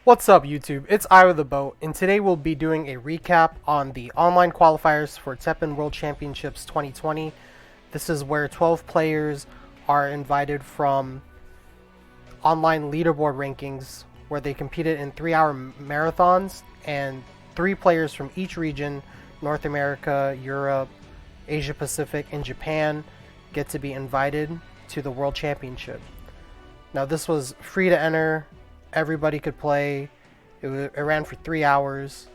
What's up YouTube? It's Ira the Boat, and today we'll be doing a recap on the online qualifiers for TEPPEN World Championships 2020. This is where 12 players are invited from online leaderboard rankings where they competed in 3-hour marathons, and 3 players from each region, North America, Europe, Asia Pacific, and Japan, get to be invited to the World Championship. Now this was free to enter. Everybody could play. It ran for 3 hours.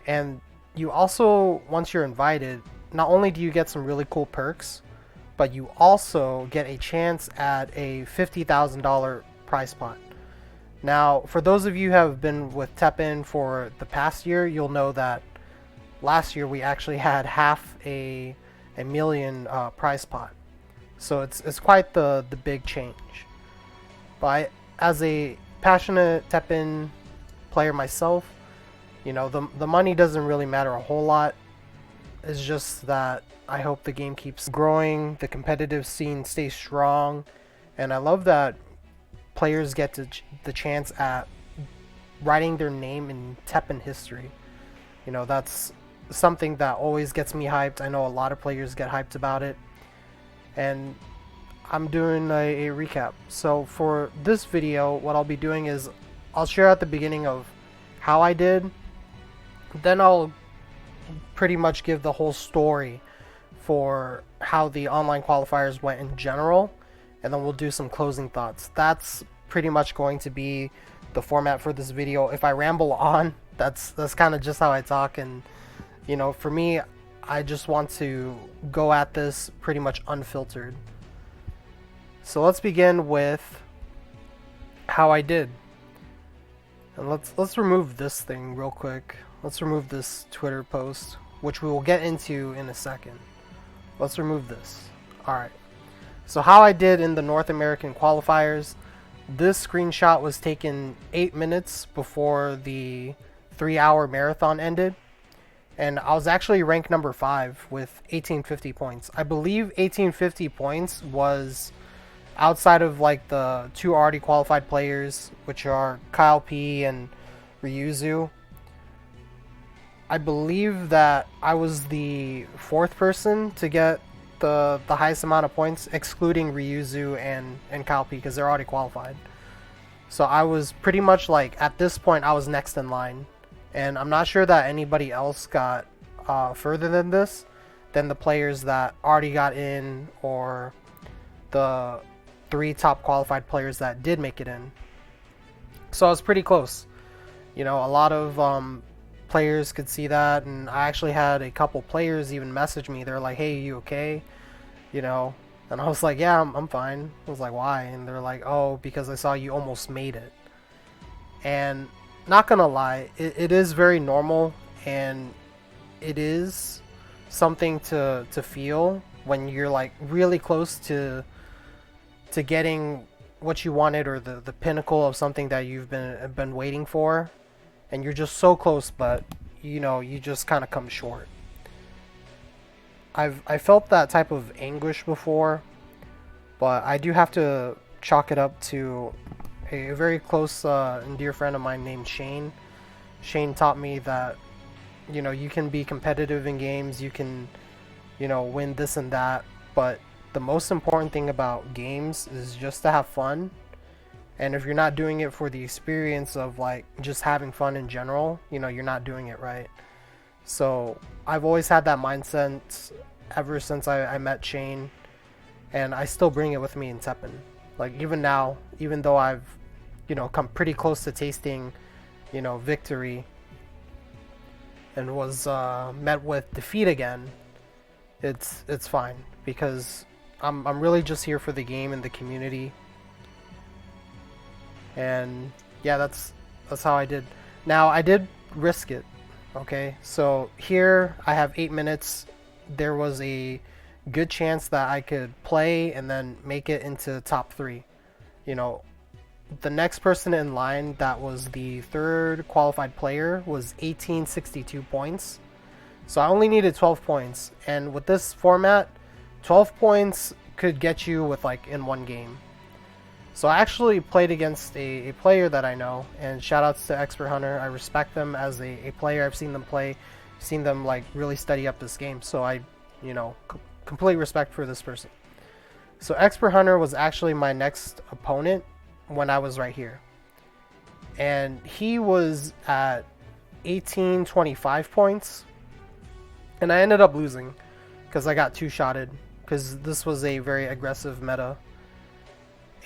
And you also, once you're invited, not only do you get some really cool perks, but you also get a chance at a $50,000 prize pot. Now, for those of you who have been with TEPPEN for the past year, you'll know that last year we actually had half a million prize pot. So it's quite the big change. But as a passionate TEPPEN player myself, you know, the money doesn't really matter a whole lot. It's just that I hope the game keeps growing, the competitive scene stays strong, and I love that players get the chance at writing their name in TEPPEN history. You know, that's something that always gets me hyped. I know a lot of players get hyped about it, and I'm doing a recap. So for this video, what I'll be doing is I'll share at the beginning of how I did, then I'll pretty much give the whole story for how the online qualifiers went in general, and then we'll do some closing thoughts. That's pretty much going to be the format for this video. If I ramble on, that's kind of just how I talk, and you know, for me, I just want to go at this pretty much unfiltered. So let's begin with how I did. And let's remove this thing real quick. Let's remove this Twitter post, which we will get into in a second. Let's remove this. Alright. So how I did in the North American qualifiers. This screenshot was taken 8 minutes before the 3-hour marathon ended. And I was actually ranked number 5 with 1850 points. I believe 1850 points was outside of like the 2 already qualified players, which are Kyle P and Ryuzu. I believe that I was the 4th person to get the highest amount of points, excluding Ryuzu and Kyle P, because they're already qualified. So I was pretty much like, at this point, I was next in line. And I'm not sure that anybody else got further than this, than the players that already got in, or the 3 top qualified players that did make it in. So I was pretty close. You know, a lot of players could see that, and I actually had a couple players even message me. They're like, "Hey, you okay?" You know, and I was like, "Yeah, I'm fine." I was like, "Why?" And they're like, "Oh, because I saw you almost made it." And not gonna lie, it is very normal, and it is something to feel when you're like really close to getting what you wanted, or the pinnacle of something that you've been waiting for, and you're just so close, but you know, you just kind of come short. I felt that type of anguish before, but I do have to chalk it up to a very close and dear friend of mine named Shane. Shane taught me that, you know, you can be competitive in games, you can, you know, win this and that, but the most important thing about games is just to have fun. And if you're not doing it for the experience of like just having fun in general, you know, you're not doing it right. So I've always had that mindset ever since I met Shane, and I still bring it with me in TEPPEN. Like even now, even though I've, you know, come pretty close to tasting, you know, victory, and was met with defeat again, it's fine, because I'm really just here for the game and the community. And yeah, that's how I did. Now I did risk it. Okay, so here I have 8 minutes. There was a good chance that I could play and then make it into top 3. You know, the next person in line that was the 3rd qualified player was 1862 points. So I only needed 12 points, and with this format, 12 points could get you with like in one game. So I actually played against a player that I know, and shout outs to Expert Hunter. I respect them as a player. I've seen them play, seen them like really study up this game. So I, complete respect for this person. So Expert Hunter was actually my next opponent when I was right here. And he was at 1825 points. And I ended up losing because I got two-shotted because this was a very aggressive meta.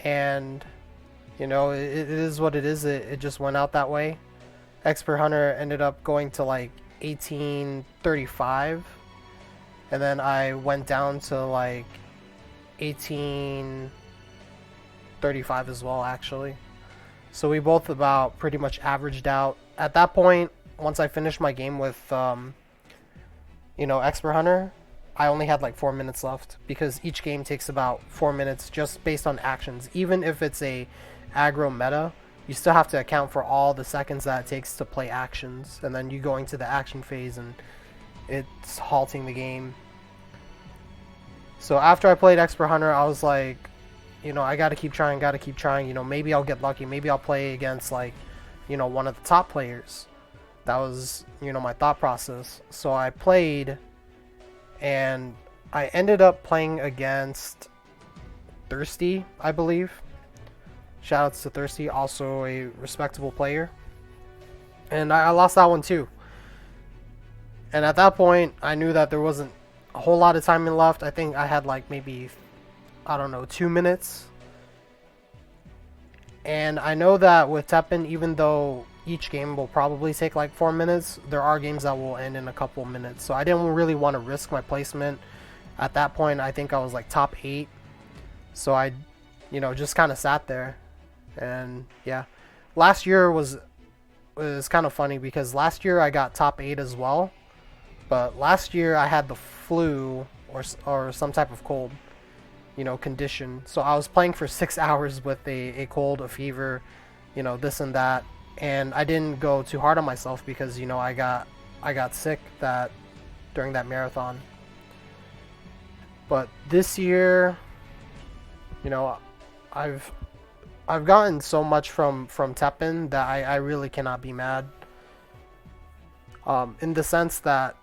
And, it is what it is. It just went out that way. Expert Hunter ended up going to like 1835. And then I went down to like 1835 as well, actually. So we both about pretty much averaged out. At that point, once I finished my game with, Expert Hunter, I only had like 4 minutes left because each game takes about 4 minutes just based on actions. Even if it's a aggro meta, you still have to account for all the seconds that it takes to play actions. And then you go into the action phase and it's halting the game. So after I played Expert Hunter, I was like, I gotta keep trying, maybe I'll get lucky, maybe I'll play against like, one of the top players. That was, my thought process. So I played, and I ended up playing against Thirsty, I believe. Shoutouts to Thirsty, also a respectable player. And I lost that one too. And at that point, I knew that there wasn't a whole lot of timing left. I think I had like maybe, 2 minutes. And I know that with TEPPEN, even though each game will probably take like 4 minutes, there are games that will end in a couple of minutes. So I didn't really want to risk my placement. At that point, I think I was like top 8. So I, just kind of sat there. And yeah, last year was kind of funny because last year I got top 8 as well. But last year I had the flu or some type of cold, condition. So I was playing for 6 hours with a cold, a fever, this and that. And I didn't go too hard on myself because, I got sick during that marathon. But this year, I've gotten so much from TEPPEN that I really cannot be mad. In the sense that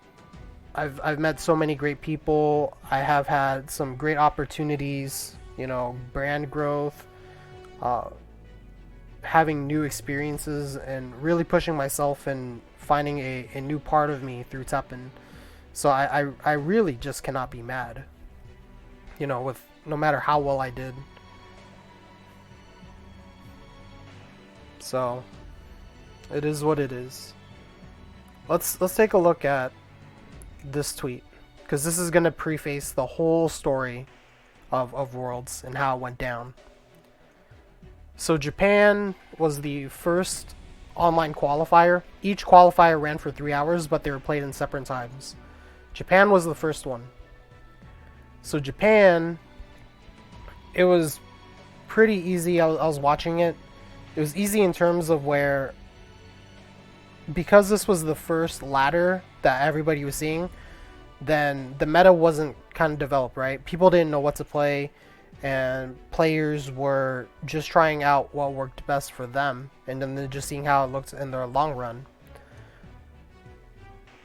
I've met so many great people. I have had some great opportunities, brand growth, having new experiences, and really pushing myself and finding a new part of me through TEPPEN. So I really just cannot be mad, with no matter how well I did. So it is what it is. Let's take a look at this tweet, because this is going to preface the whole story of Worlds and how it went down. So Japan was the first online qualifier. Each qualifier ran for 3 hours, but they were played in separate times. Japan was the first one. So Japan, it was pretty easy. I was watching it. It was easy in terms of where, because this was the first ladder that everybody was seeing, then the meta wasn't kind of developed, right? People didn't know what to play, and players were just trying out what worked best for them, and then they're just seeing how it looked in their long run.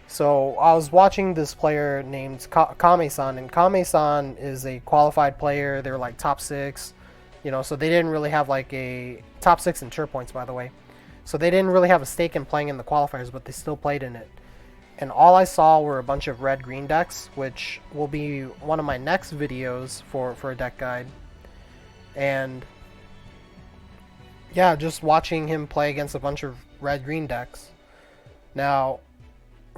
So I was watching this player named Kame-san, and Kame-san is a qualified player. They're like top 6, so they didn't really have like a top 6 in tier points, by the way. So they didn't really have a stake in playing in the qualifiers, but they still played in it. And all I saw were a bunch of red-green decks, which will be one of my next videos for a deck guide. And yeah, just watching him play against a bunch of red-green decks. Now,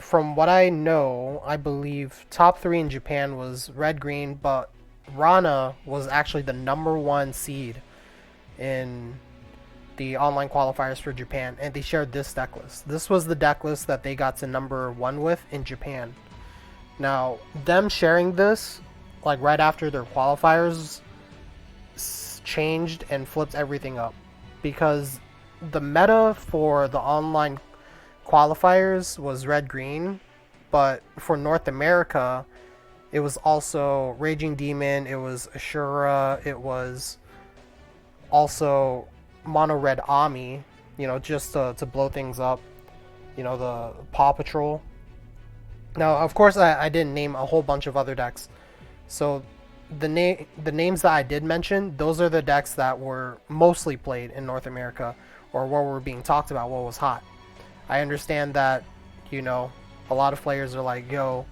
from what I know, I believe top 3 in Japan was red-green, but Rana was actually the #1 seed in the online qualifiers for Japan, and they shared this deck list. This was the deck list that they got to #1 with in Japan. Now, them sharing this, like right after their qualifiers, changed and flipped everything up, because the meta for the online qualifiers was red-green, but for North America, it was also Raging Demon, it was Ashura, it was also mono red Ami, just to blow things up. The Paw Patrol. Now, of course, I didn't name a whole bunch of other decks. So the names that I did mention, those are the decks that were mostly played in North America, or what were being talked about, what was hot. I understand that, a lot of players are like, yo,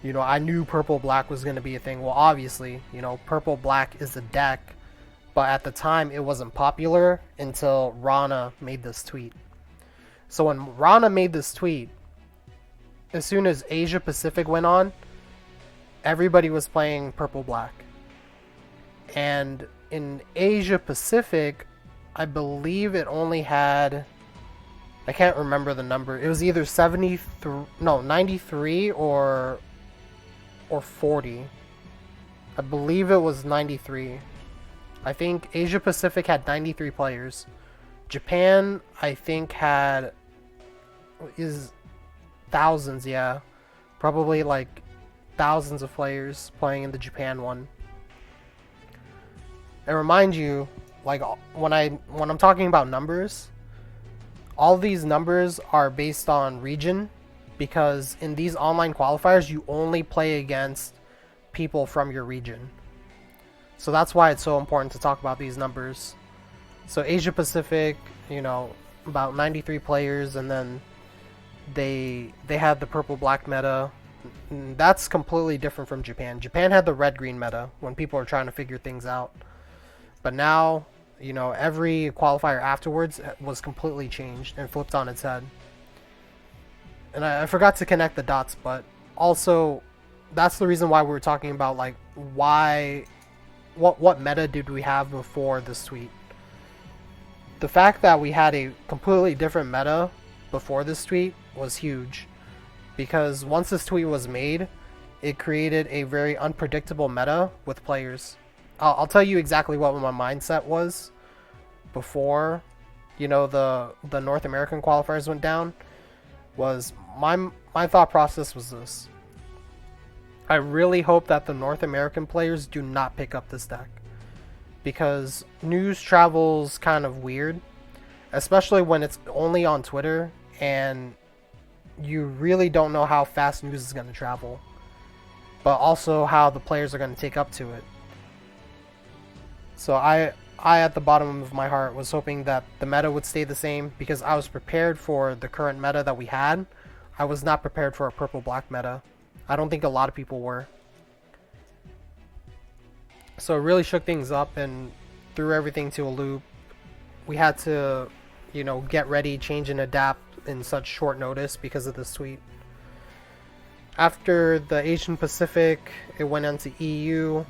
I knew purple black was going to be a thing. Well, obviously, purple black is a deck, but at the time it wasn't popular until Rana made this tweet. So when Rana made this tweet, as soon as Asia Pacific went on, everybody was playing purple black. And in Asia Pacific, I believe it only had, I can't remember the number. It was either 93 or 40. I believe it was 93. I think Asia Pacific had 93 players. Japan, I think, is thousands, yeah. Probably like thousands of players playing in the Japan one. And remind you, like when I'm talking about numbers, all these numbers are based on region, because in these online qualifiers you only play against people from your region. So that's why it's so important to talk about these numbers. So Asia Pacific, about 93 players, and then they had the purple black meta. That's completely different from Japan. Japan had the red green meta when people were trying to figure things out. But now, every qualifier afterwards was completely changed and flipped on its head. And I forgot to connect the dots, but also that's the reason why we were talking about like what meta did we have before this tweet. The fact that we had a completely different meta before this tweet was huge, because once this tweet was made, it created a very unpredictable meta with players. I'll tell you exactly what my mindset was before, the North American qualifiers went down. Was my thought process was this: I really hope that the North American players do not pick up this deck, because news travels kind of weird, especially when it's only on Twitter and you really don't know how fast news is going to travel, but also how the players are going to take up to it. So I at the bottom of my heart was hoping that the meta would stay the same, because I was prepared for the current meta that we had. I was not prepared for a purple black meta. I don't think a lot of people were. So it really shook things up and threw everything to a loop. We had to, get ready, change, and adapt in such short notice because of this tweet. After the Asian Pacific, it went into EU.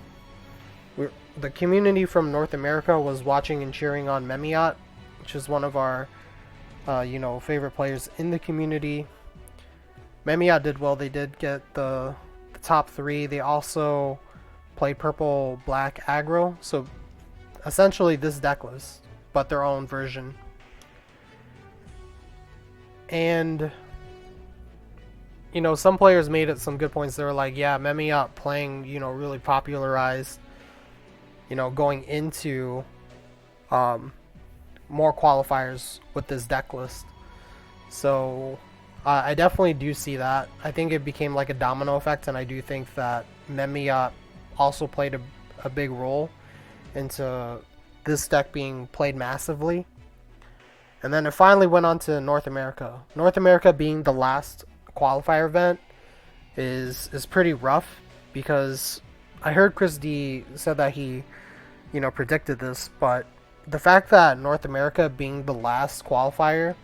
The community from North America was watching and cheering on Memiot, which is one of our, favorite players in the community. Memiot did well. They did get the top 3. They also played purple black aggro, so essentially this deck list, but their own version. And some players made it some good points. They were like, yeah, Memiot playing, really popularized, going into more qualifiers with this deck list. So I definitely do see that. I think it became like a domino effect, and I do think that Memiot also played a big role into this deck being played massively. And then it finally went on to North America. North America being the last qualifier event is pretty rough, because I heard Chris D said that he, predicted this, but the fact that North America being the last qualifier,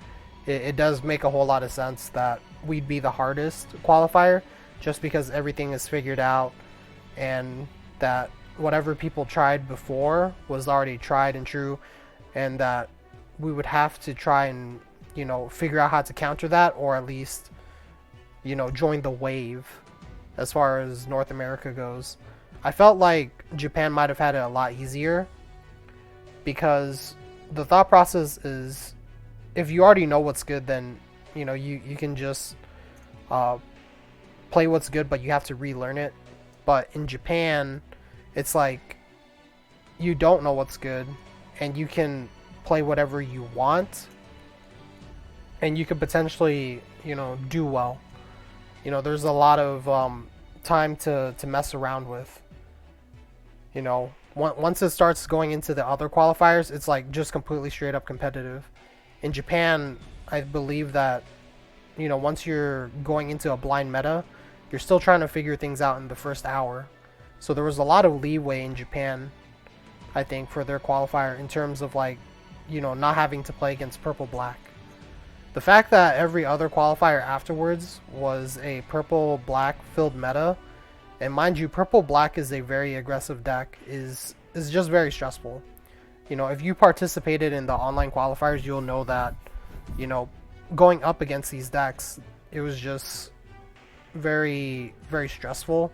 it does make a whole lot of sense that we'd be the hardest qualifier, just because everything is figured out, and that whatever people tried before was already tried and true, and that we would have to try and, figure out how to counter that, or at least, join the wave as far as North America goes. I felt like Japan might have had it a lot easier, because the thought process is, if you already know what's good, then you can just play what's good, but you have to relearn it. But in Japan, it's like you don't know what's good, and you can play whatever you want, and you could potentially, do well. There's a lot of time to mess around with. Once it starts going into the other qualifiers, it's like just completely straight up competitive. In Japan, I believe that, once you're going into a blind meta, you're still trying to figure things out in the first hour. So there was a lot of leeway in Japan, I think, for their qualifier in terms of like, not having to play against purple black. The fact that every other qualifier afterwards was a purple black filled meta, and mind you, purple black is a very aggressive deck, is just very stressful. If you participated in the online qualifiers, you'll know that, going up against these decks, it was just very, very stressful,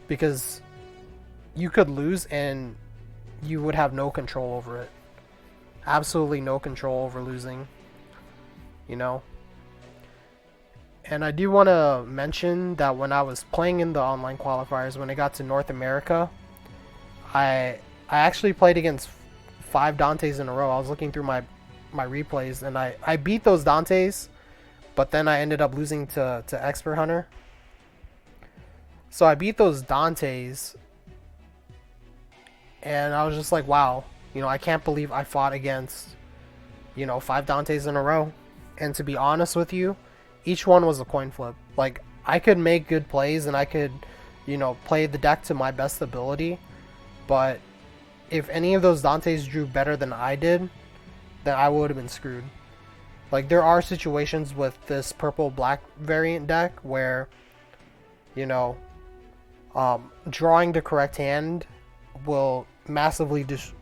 because you could lose and you would have no control over it. Absolutely no control over losing. And I do want to mention that when I was playing in the online qualifiers, when I got to North America, I actually played against 5 Dantes in a row. I was looking through my replays, and I beat those Dantes, but then I ended up losing to Expert Hunter. So I beat those Dantes, and I was just like, wow, I can't believe I fought against, 5 Dantes in a row. And to be honest with you, each one was a coin flip. Like, I could make good plays and I could, play the deck to my best ability, but if any of those Dantes drew better than I did, then I would have been screwed. Like, there are situations with this purple-black variant deck where, drawing the correct hand will massively just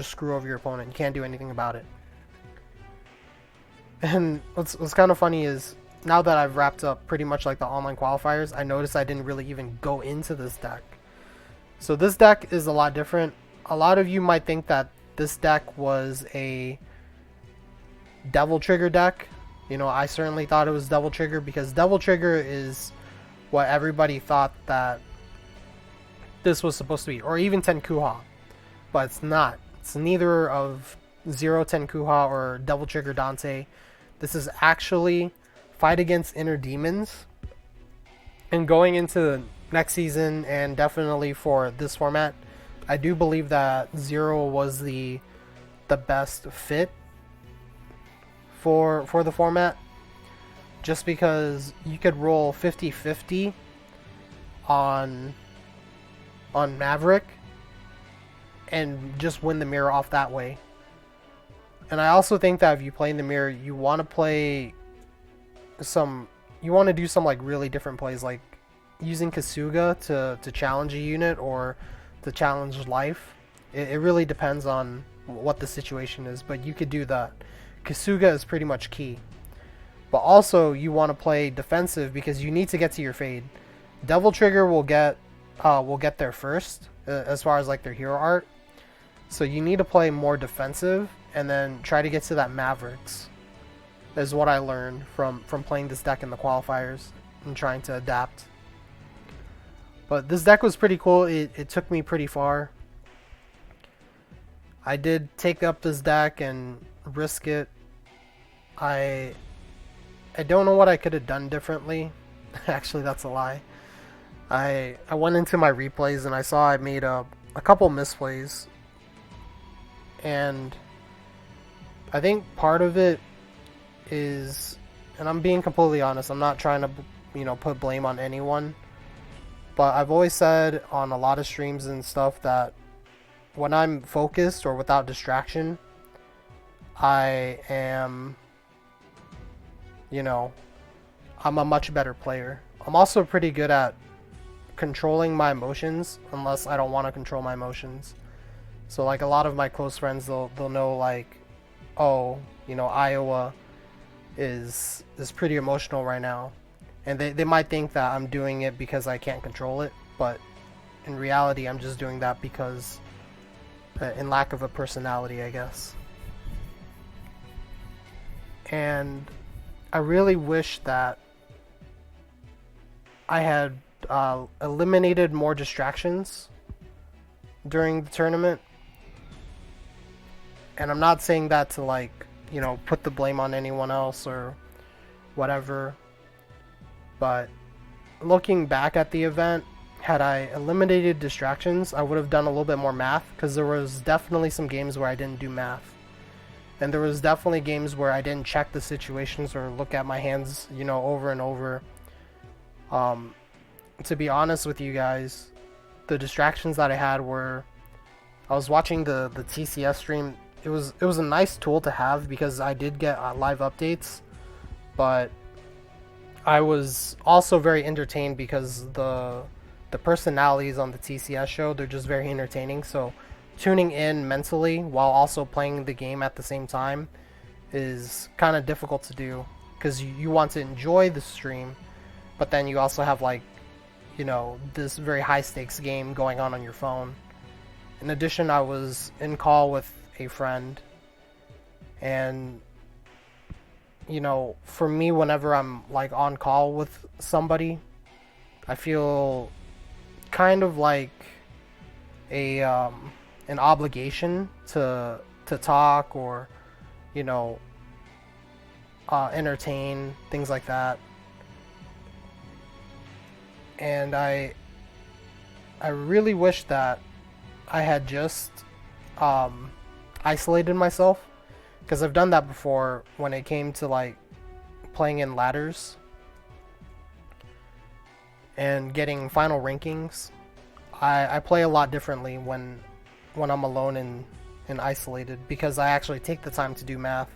screw over your opponent. You can't do anything about it. And what's kind of funny is, now that I've wrapped up pretty much like the online qualifiers, I noticed I didn't really even go into this deck. So this deck is a lot different. A lot of you might think that this deck was a Devil Trigger deck. I certainly thought it was Devil Trigger, because Devil Trigger is what everybody thought that this was supposed to be, or even Tenkuha, but it's not. It's neither of Zero Tenkuha or Devil Trigger Dante. This is actually Fight Against Inner Demons. And going into the next season, and definitely for this format, I do believe that Zero was the best fit for the format, just because you could roll 50-50 on Maverick and just win the mirror off that way. And I also think that if you play in the mirror, you want to do some like really different plays, like using Kasuga to challenge a unit or to challenge life. It really depends on what the situation is, but you could do that. Kasuga is pretty much key. But also you want to play defensive, because you need to get to your fade. Devil Trigger will get there first, as far as like their hero art. So you need to play more defensive and then try to get to that Mavericks, is what I learned from playing this deck in the qualifiers and trying to adapt. But this deck was pretty cool. It took me pretty far. I did take up this deck and risk it. I don't know what I could have done differently. Actually, that's a lie. I went into my replays and I saw I made a couple misplays. And I think part of it is, and I'm being completely honest, I'm not trying to, put blame on anyone, but I've always said on a lot of streams and stuff that when I'm focused or without distraction, I am, I'm a much better player. I'm also pretty good at controlling my emotions, unless I don't want to control my emotions. So like a lot of my close friends, they'll know, like, oh, Iowa is pretty emotional right now, and they might think that I'm doing it because I can't control it, but in reality I'm just doing that because in lack of a personality, I guess. And I really wish that I had eliminated more distractions during the tournament. And I'm not saying that to like, put the blame on anyone else or whatever. But looking back at the event, had I eliminated distractions, I would have done a little bit more math, because there was definitely some games where I didn't do math. And there was definitely games where I didn't check the situations or look at my hands, over and over. To be honest with you guys, the distractions that I had were, I was watching the TCS stream. It was a nice tool to have because I did get live updates, but I was also very entertained because the personalities on the TCS show, they're just very entertaining. So tuning in mentally while also playing the game at the same time is kind of difficult to do, because you want to enjoy the stream, but then you also have like, this very high stakes game going on your phone. In addition, I was in call with a friend, and for me, whenever I'm like on call with somebody, I feel kind of like a an obligation to talk or entertain, things like that. And I really wish that I had just isolated myself, because I've done that before when it came to like playing in ladders and getting final rankings. I play a lot differently when I'm alone and isolated, because I actually take the time to do math,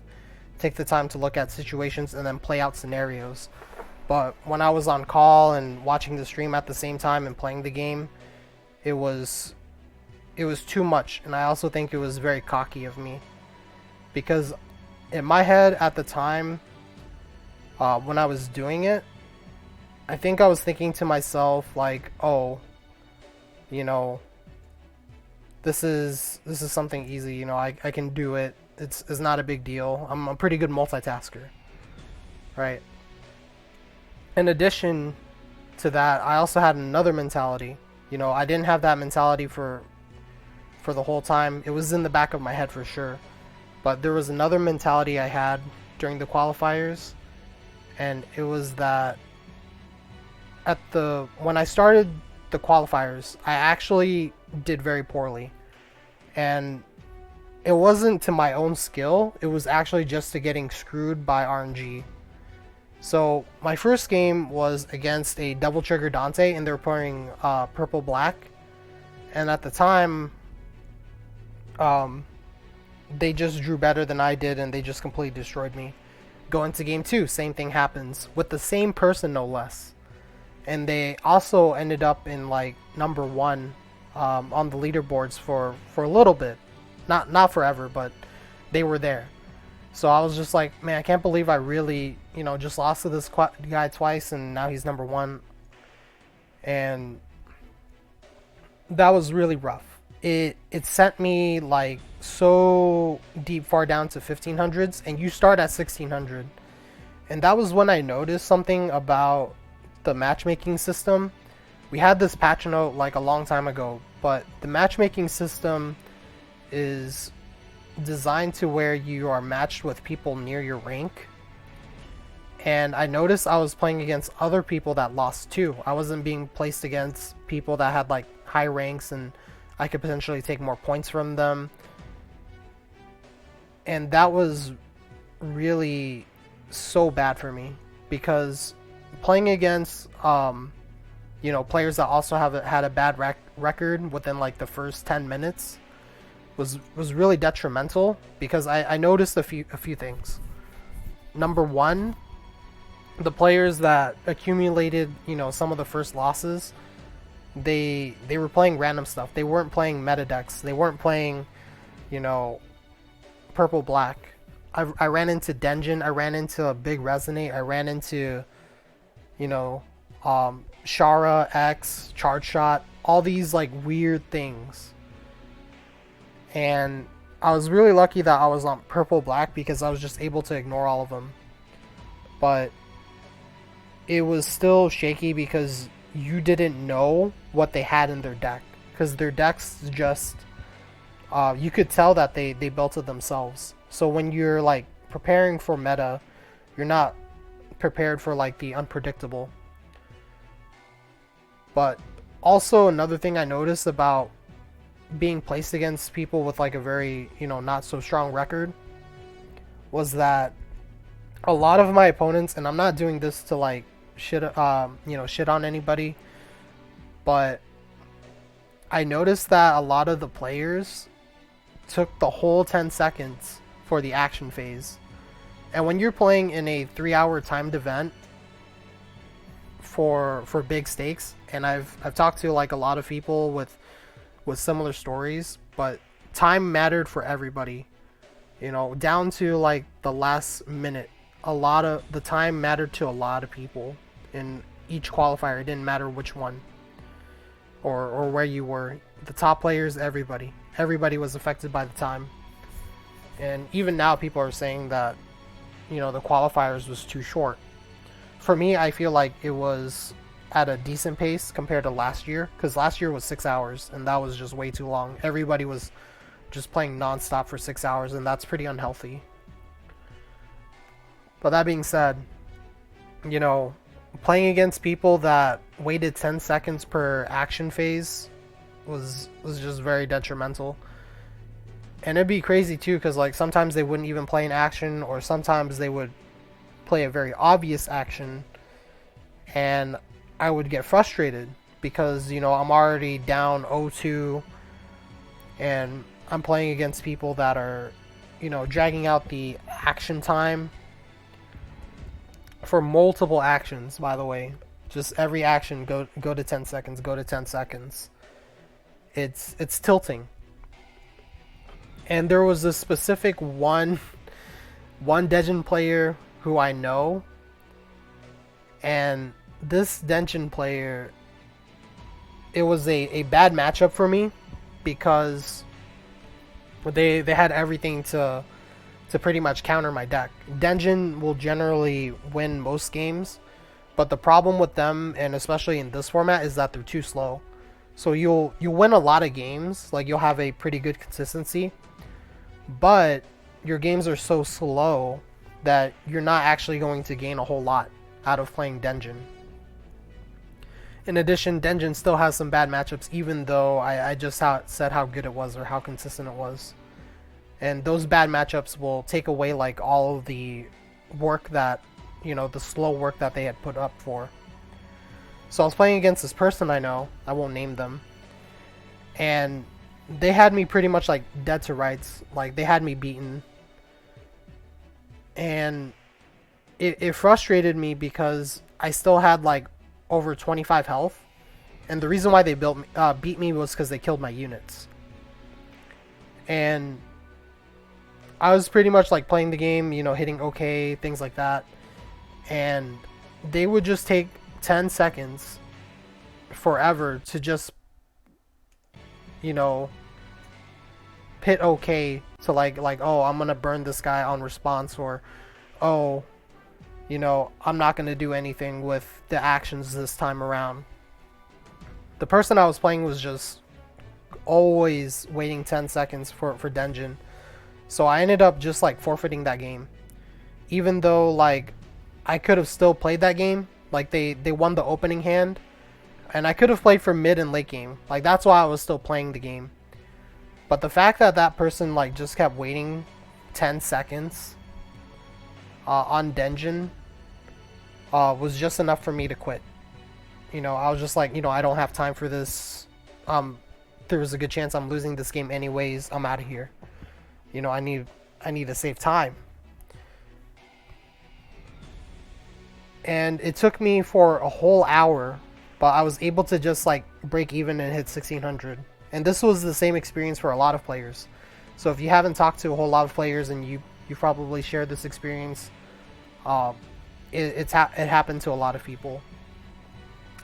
take the time to look at situations and then play out scenarios. But when I was on call and watching the stream at the same time and playing the game, it was too much. And I also think it was very cocky of me, because in my head at the time, when I was doing it, I think I was thinking to myself like, oh, this is something easy, I can do it. It's not a big deal. I'm a pretty good multitasker, right? In addition to that, I also had another mentality. I didn't have that mentality for the whole time. It was in the back of my head for sure. But there was another mentality I had during the qualifiers, and it was that when I started the qualifiers, I actually did very poorly. And it wasn't to my own skill, it was actually just to getting screwed by RNG. So my first game was against a double trigger Dante, and they were playing purple black, and at the time they just drew better than I did, and they just completely destroyed me. Go into game 2, same thing happens with the same person, no less, and they also ended up in like number 1 on the leaderboards for a little bit, not forever, but they were there. So I was just like, man, I can't believe I really, just lost to this guy twice, and now he's number 1. And that was really rough. It sent me like so deep, far down to 1500s, and you start at 1600. And that was when I noticed something about the matchmaking system. We had this patch note like a long time ago, but the matchmaking system is designed to where you are matched with people near your rank. And I noticed I was playing against other people that lost too. I wasn't being placed against people that had like high ranks and I could potentially take more points from them. And that was really so bad for me, because playing against players that also had a bad record within like the first 10 minutes was really detrimental, because I noticed a few things. Number 1, the players that accumulated, some of the first losses, they were playing random stuff. They weren't playing meta decks. They weren't playing, purple black. I ran into Denjin. I ran into a big Resonate. I ran into, Shara X, Charge Shot, all these like weird things. And I was really lucky that I was on purple black, because I was just able to ignore all of them. But it was still shaky because you didn't know what they had in their deck, because their decks just You could tell that they built it themselves. So when you're like preparing for meta, you're not prepared for like the unpredictable. But also another thing I noticed about being placed against people with like a very, not so strong record was that a lot of my opponents, and I'm not doing this to like shit on anybody, but I noticed that a lot of the players took the whole 10 seconds for the action phase. And when you're playing in a 3-hour timed event for big stakes, and I've talked to like a lot of people with similar stories, but time mattered for everybody. Down to like the last minute. A lot of the time mattered to a lot of people in each qualifier. It didn't matter which one or where you were. The top players, everybody was affected by the time. And even now people are saying that the qualifiers was too short. For me, I feel like it was at a decent pace compared to last year, because last year was 6 hours and that was just way too long. Everybody was just playing non-stop for 6 hours, and that's pretty unhealthy. But that being said, playing against people that waited 10 seconds per action phase was just very detrimental. And it'd be crazy too, because like sometimes they wouldn't even play an action, or sometimes they would play a very obvious action, and I would get frustrated because I'm already down 0-2, and I'm playing against people that are dragging out the action time for multiple actions. By the way, just every action go to 10 seconds, go to 10 seconds. It's tilting. And there was a specific one Dejin player who I know, and this Dejin player, it was a bad matchup for me because they had everything to pretty much counter my deck. Dejin will generally win most games, but the problem with them, and especially in this format, is that they're too slow. So you'll win a lot of games, like you'll have a pretty good consistency, but your games are so slow that you're not actually going to gain a whole lot out of playing Dejin. In addition, Dejin still has some bad matchups, even though I just said how good it was or how consistent it was. And those bad matchups will take away like all of the work that, the slow work that they had put up for. So I was playing against this person I know, I won't name them, and they had me pretty much like dead to rights. Like they had me beaten, and it frustrated me because I still had like over 25 health, and the reason why they beat me was because they killed my units. And I was pretty much like playing the game, hitting okay, things like that, and they would just take 10 seconds forever to just hit okay to like oh, I'm gonna burn this guy on response, or oh, I'm not gonna do anything with the actions this time around. The person I was playing was just always waiting 10 seconds for Dejin. So I ended up just like forfeiting that game, even though like I could have still played that game. Like they won the opening hand, and I could have played for mid and late game. Like that's why I was still playing the game. But the fact that that person like just kept waiting 10 seconds on Dejin was just enough for me to quit. I was just like, I don't have time for this. There was a good chance I'm losing this game anyways. I'm out of here. I need to save time. And it took me for a whole hour, but I was able to just like break even and hit 1600. And this was the same experience for a lot of players. So if you haven't talked to a whole lot of players and you probably shared this experience, it happened to a lot of people.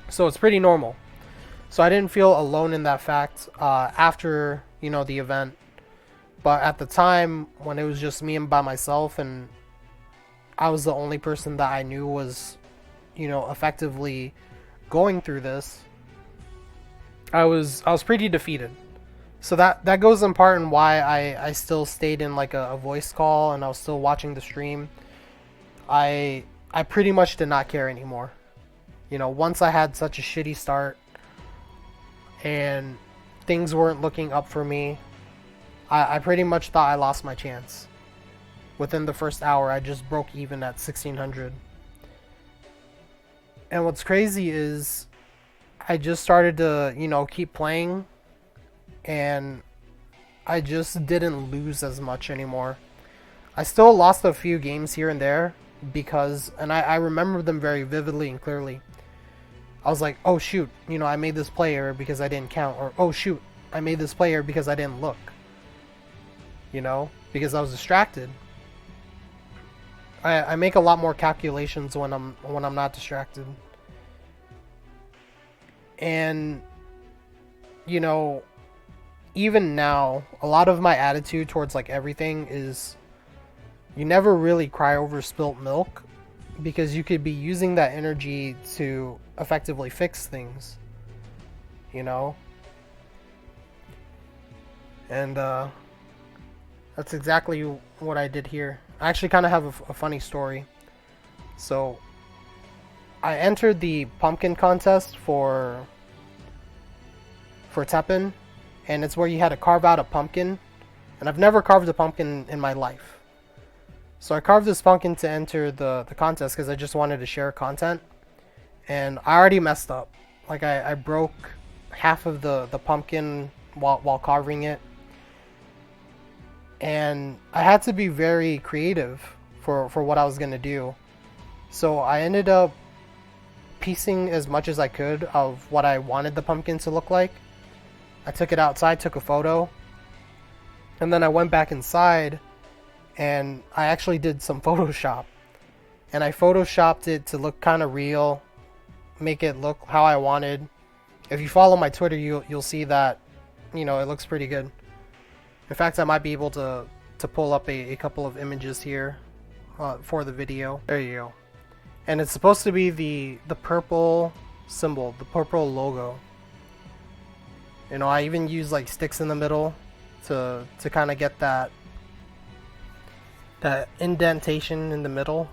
So it's pretty normal. So I didn't feel alone in that fact after the event. But at the time, when it was just me and by myself, and I was the only person that I knew was, effectively going through this, I was pretty defeated. So that goes in part in why I still stayed in like a voice call and I was still watching the stream. I pretty much did not care anymore. You know, once I had such a shitty start and things weren't looking up for me, I pretty much thought I lost my chance. Within the first hour, I just broke even at 1600. And what's crazy is I just started to, you know, keep playing and I just didn't lose as much anymore. I still lost a few games here and there because, and I remember them very vividly and clearly. I was like, oh shoot, you know, I made this play error because I didn't count, or oh shoot, I made this play error because I didn't look. You know, because I was distracted. I make a lot more calculations when I'm not distracted. And you know, even now, a lot of my attitude towards like everything is you never really cry over spilt milk because you could be using that energy to effectively fix things, you know? And that's exactly what I did here. I actually kind of have a funny story. So I entered the pumpkin contest for TEPPEN, and it's where you had to carve out a pumpkin, and I've never carved a pumpkin in my life. So I carved this pumpkin to enter the contest because I just wanted to share content, and I already messed up. Like I broke half of the pumpkin while carving it, and I had to be very creative for what I was gonna do. So I ended up piecing as much as I could of what I wanted the pumpkin to look like. I took it outside, took a photo, and then I went back inside and I actually did some Photoshop. And I Photoshopped it to look kind of real, make it look how I wanted. If you follow my Twitter, you'll see that, you know, it looks pretty good. In fact, I might be able to pull up a couple of images here for the video. There you go. And it's supposed to be the purple symbol, the purple logo. You know, I even use like sticks in the middle to kind of get that indentation in the middle.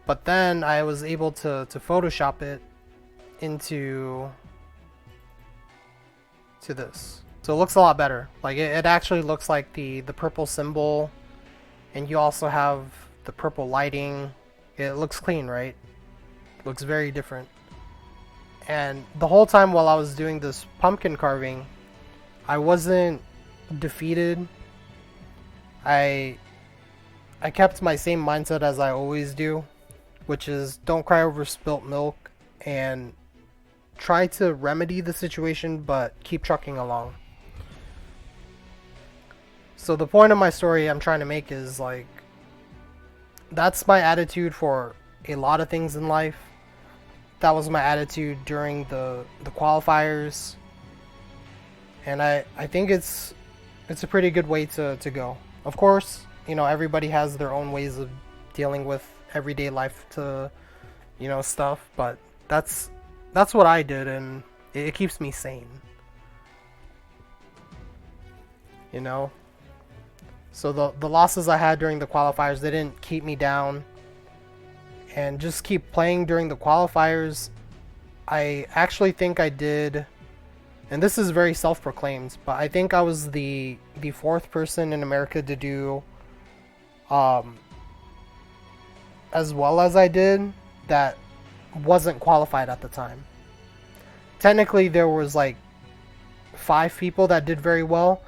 But then I was able to Photoshop it into this. So it looks a lot better. Like it actually looks like the purple symbol, and you also have the purple lighting. It looks clean, right? It looks very different. And the whole time while I was doing this pumpkin carving, I wasn't defeated. I kept my same mindset as I always do, which is don't cry over spilt milk and try to remedy the situation, but keep trucking along. So the point of my story I'm trying to make is like, that's my attitude for a lot of things in life. That was my attitude during the qualifiers, and I think it's a pretty good way to go. Of course, you know, everybody has their own ways of dealing with everyday life to, you know, stuff, but that's what I did, and it keeps me sane, you know. So the losses I had during the qualifiers, they didn't keep me down. And just keep playing during the qualifiers. I actually think I did, and this is very self-proclaimed, but I think I was the fourth person in America to do as well as I did that wasn't qualified at the time. Technically there was like 5 people that did very well.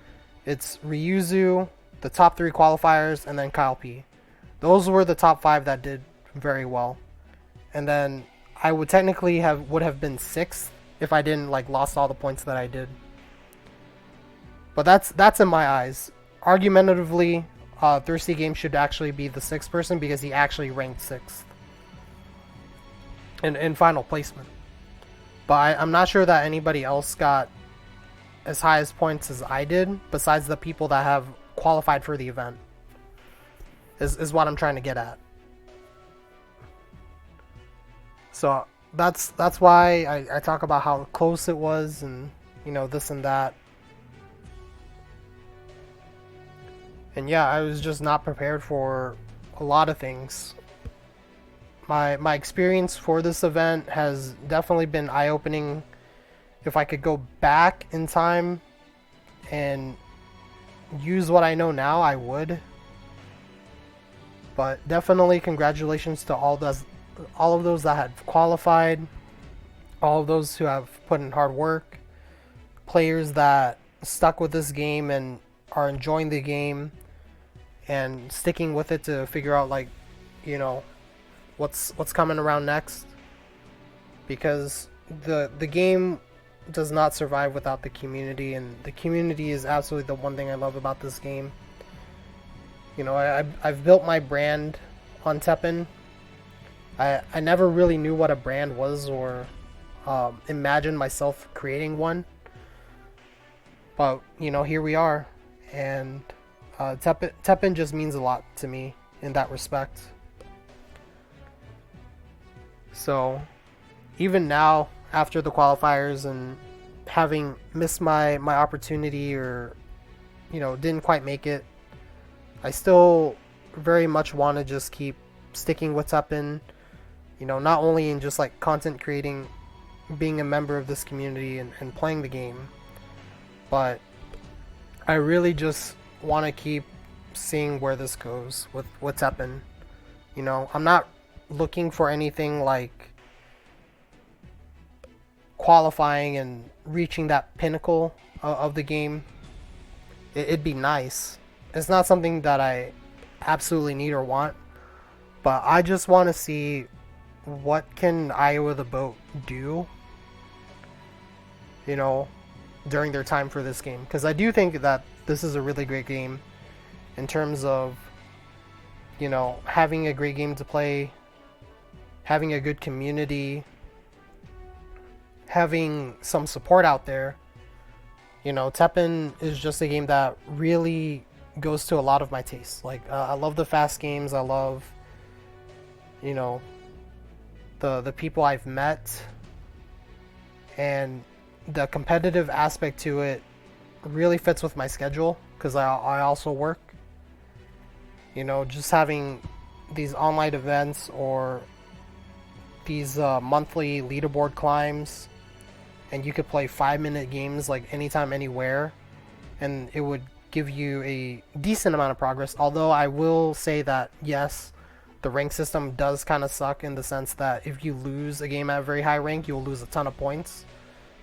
It's Ryuzu, the top 3 qualifiers, and then Kyle P. Those were the top 5 that did very well. And then I would technically would have been 6th if I didn't like lost all the points that I did. But that's in my eyes. Argumentatively, Thirsty Game should actually be the 6th person because he actually ranked 6th in final placement. But I'm not sure that anybody else got as high as points as I did, besides the people that have qualified for the event. Is what I'm trying to get at. So that's why I talk about how close it was, and you know, this and that. And yeah, I was just not prepared for a lot of things. My experience for this event has definitely been eye-opening. If I could go back in time and use what I know now, I would. But definitely congratulations to all of those that have qualified, all of those who have put in hard work, players that stuck with this game and are enjoying the game and sticking with it to figure out, like, you know, what's coming around next. Because the game does not survive without the community, and the community is absolutely the one thing I love about this game. You know, I've built my brand on TEPPEN. I never really knew what a brand was or imagined myself creating one. But, you know, here we are. And TEPPEN just means a lot to me in that respect. So, even now, after the qualifiers and having missed my opportunity, or, you know, didn't quite make it, I still very much want to just keep sticking with TEPPEN, you know, not only in just like content creating, being a member of this community and playing the game, but I really just want to keep seeing where this goes with TEPPEN. You know, I'm not looking for anything like qualifying and reaching that pinnacle of the game. It'd be nice. It's not something that I absolutely need or want, but I just want to see what can Iowa the Boat do, you know, during their time for this game. Because I do think that this is a really great game in terms of, you know, having a great game to play, having a good community, having some support out there. You know, TEPPEN is just a game that really goes to a lot of my tastes. Like, I love the fast games. I love, you know, the people I've met, and the competitive aspect to it really fits with my schedule because I also work. You know, just having these online events or these monthly leaderboard climbs, and you could play 5-minute games like anytime, anywhere, and it would give you a decent amount of progress. Although I will say that, yes, the rank system does kind of suck in the sense that if you lose a game at a very high rank, you'll lose a ton of points.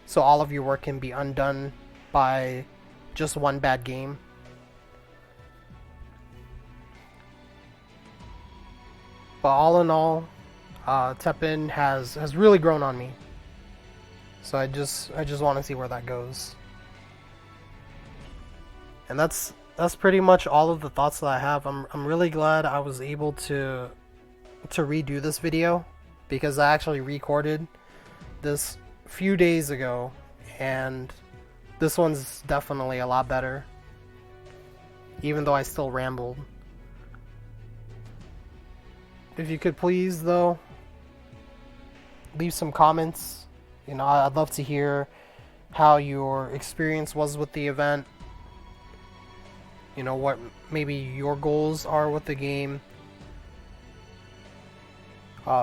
So all of your work can be undone by just one bad game. But all in all, TEPPEN has really grown on me. So I just want to see where that goes. And that's pretty much all of the thoughts that I have. I'm really glad I was able to redo this video, because I actually recorded this a few days ago, and this one's definitely a lot better, even though I still rambled. If you could please, though, leave some comments. You know, I'd love to hear how your experience was with the event. You know, what maybe your goals are with the game.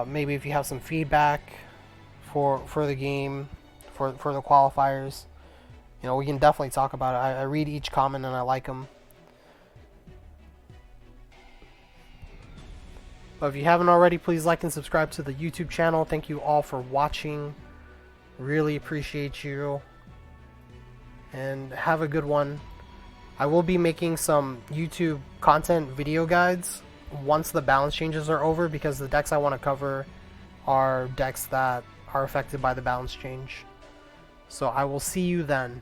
Maybe if you have some feedback for the game, for the qualifiers. You know, we can definitely talk about it. I read each comment and I like them. But if you haven't already, please like and subscribe to the YouTube channel. Thank you all for watching. Really appreciate you. And have a good one. I will be making some YouTube content video guides once the balance changes are over, because the decks I want to cover are decks that are affected by the balance change. So I will see you then.